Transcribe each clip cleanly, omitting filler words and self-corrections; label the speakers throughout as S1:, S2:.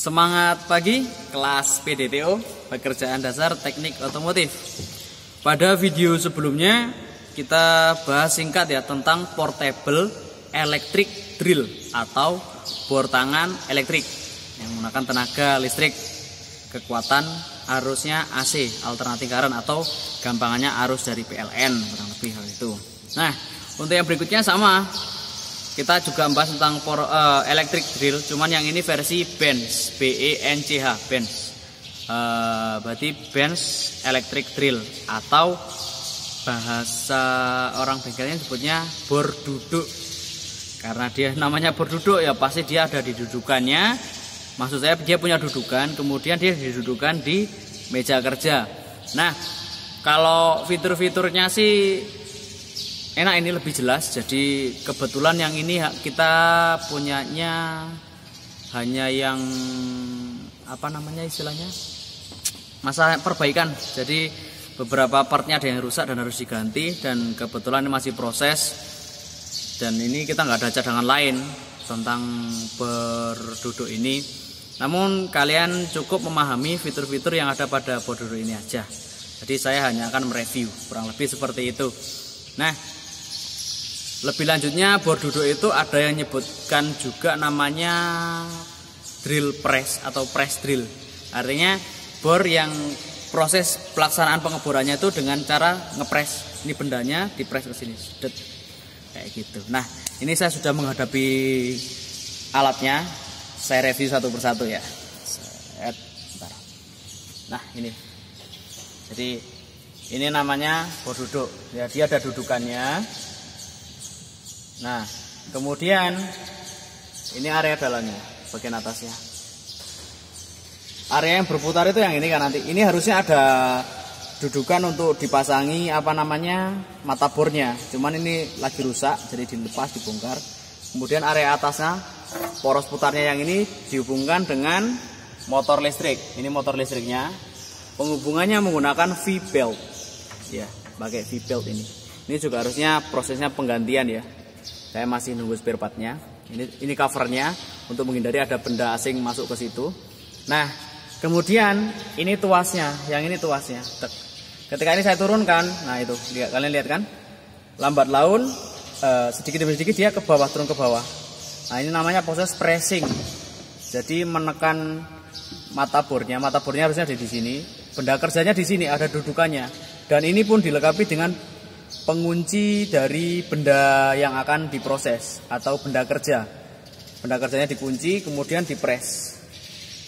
S1: Semangat pagi, kelas PDTO, pekerjaan dasar teknik otomotif. Pada video sebelumnya kita bahas singkat ya tentang portable electric drill atau bor tangan elektrik yang menggunakan tenaga listrik, kekuatan arusnya AC, alternating current, atau gampangannya arus dari PLN, kurang lebih hal itu. Nah, untuk yang berikutnya sama, kita juga membahas tentang electric drill, cuman yang ini versi Benz, BENCH, Benz. Berarti Benz electric drill, atau bahasa orang bengkelnya sebutnya bor duduk. Karena dia namanya bor duduk ya pasti dia ada di dudukannya. Maksud saya dia punya dudukan, kemudian dia didudukan di meja kerja. Nah, kalau fitur-fiturnya sih enak, ini lebih jelas. Jadi kebetulan yang ini kita punyanya hanya yang apa namanya istilahnya, masa perbaikan. Jadi beberapa partnya ada yang rusak dan harus diganti, dan kebetulan ini masih proses. Dan ini kita nggak ada cadangan lain tentang berduduk ini. Namun kalian cukup memahami fitur-fitur yang ada pada bor duduk ini aja. Jadi saya hanya akan mereview, kurang lebih seperti itu. Nah, lebih lanjutnya bor duduk itu ada yang menyebutkan juga namanya drill press atau press drill. Artinya bor yang proses pelaksanaan pengeborannya itu dengan cara ngepres. Ini bendanya dipres ke sini, kayak gitu. Nah, ini saya sudah menghadapi alatnya. Saya review satu persatu ya. Bentar. Nah, ini. Jadi ini namanya bor duduk. Ya, dia ada dudukannya. Nah, kemudian ini area dalamnya, bagian atasnya. Area yang berputar itu yang ini kan nanti. Ini harusnya ada dudukan untuk dipasangi apa namanya mata bornya. Cuman ini lagi rusak, jadi dilepas, dibongkar. Kemudian area atasnya, poros putarnya yang ini dihubungkan dengan motor listrik. Ini motor listriknya. Penghubungannya menggunakan V-belt. Ya, pakai V-belt ini. Ini juga harusnya prosesnya penggantian ya. Saya masih nunggu spare partnya. Ini covernya untuk menghindari ada benda asing masuk ke situ. Nah, kemudian ini tuasnya, yang ini tuasnya. Ketika ini saya turunkan, nah itu, kalian lihat kan? Lambat laun, sedikit demi sedikit dia ke bawah, turun ke bawah. Nah, ini namanya proses pressing. Jadi menekan mata bornya harusnya ada di sini. Benda kerjanya di sini, ada dudukannya. Dan ini pun dilengkapi dengan pengunci dari benda yang akan diproses atau benda kerja. Benda kerjanya dikunci, kemudian dipres.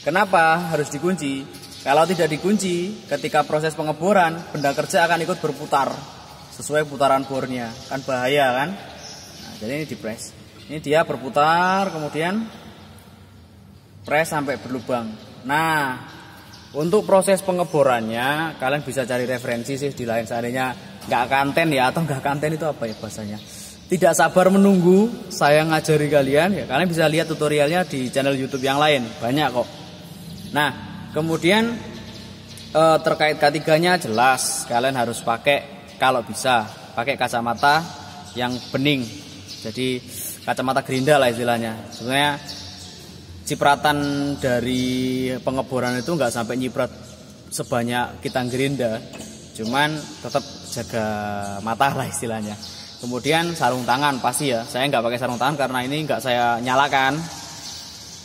S1: Kenapa harus dikunci? Kalau tidak dikunci, ketika proses pengeboran, benda kerja akan ikut berputar sesuai putaran bornya. Kan bahaya kan? Nah, jadi ini dipres. Ini dia berputar, kemudian pres sampai berlubang. Nah, untuk proses pengeborannya kalian bisa cari referensi sih di lain. Seandainya nggak kanten ya, atau nggak kanten itu apa ya bahasanya, tidak sabar menunggu saya ngajari kalian ya, kalian bisa lihat tutorialnya di channel YouTube yang lain, banyak kok. Nah, kemudian terkait K3-nya jelas kalian harus pakai, kalau bisa pakai kacamata yang bening. Jadi kacamata gerinda lah istilahnya. Sebenarnya cipratan dari pengeboran itu nggak sampai nyiprat sebanyak kita gerinda, cuman tetap jaga mata lah istilahnya. Kemudian sarung tangan pasti ya, saya nggak pakai sarung tangan karena ini nggak saya nyalakan.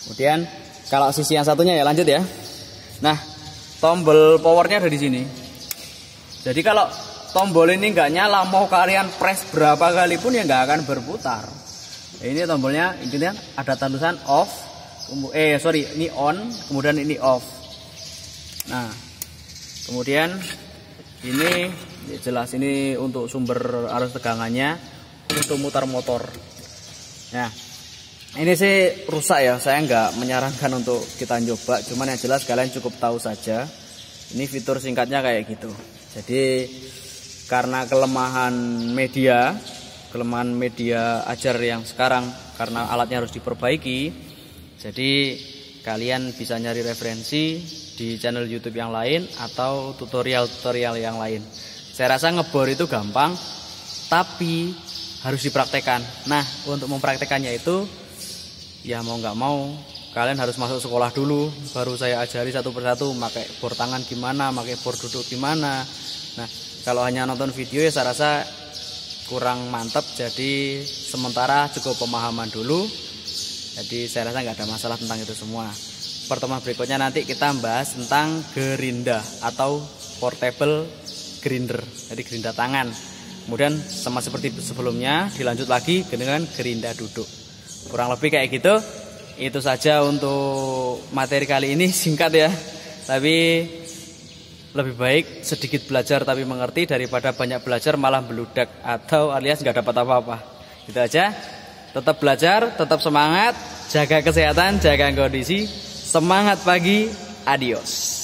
S1: Kemudian kalau sisi yang satunya ya, lanjut ya. Nah, tombol powernya ada di sini. Jadi kalau tombol ini nggak nyala, mau kalian press berapa kali pun ya nggak akan berputar. Ini tombolnya, intinya ada tulisan off. Ini on, kemudian ini off. Nah, kemudian ini jelas ini untuk sumber arus tegangannya, untuk mutar motor. Nah, ini sih rusak ya, saya nggak menyarankan untuk kita coba, cuman yang jelas kalian cukup tahu saja. Ini fitur singkatnya kayak gitu. Jadi karena kelemahan media ajar yang sekarang, karena alatnya harus diperbaiki, jadi kalian bisa nyari referensi di channel YouTube yang lain atau tutorial-tutorial yang lain. Saya rasa ngebor itu gampang, tapi harus dipraktekkan. Nah, untuk mempraktekannya itu ya mau nggak mau kalian harus masuk sekolah dulu, baru saya ajari satu persatu pakai bor tangan gimana, pakai bor duduk gimana. Nah, kalau hanya nonton video ya saya rasa kurang mantap, jadi sementara cukup pemahaman dulu. Jadi saya rasa nggak ada masalah tentang itu semua. Pertemuan berikutnya nanti kita bahas tentang gerinda atau portable grinder, jadi gerinda tangan. Kemudian sama seperti sebelumnya dilanjut lagi dengan gerinda duduk. Kurang lebih kayak gitu. Itu saja untuk materi kali ini, singkat ya. Tapi lebih baik sedikit belajar tapi mengerti daripada banyak belajar malah beludak atau alias nggak dapat apa-apa. Gitu aja. Tetap belajar, tetap semangat, jaga kesehatan, jaga kondisi. Semangat pagi, adios.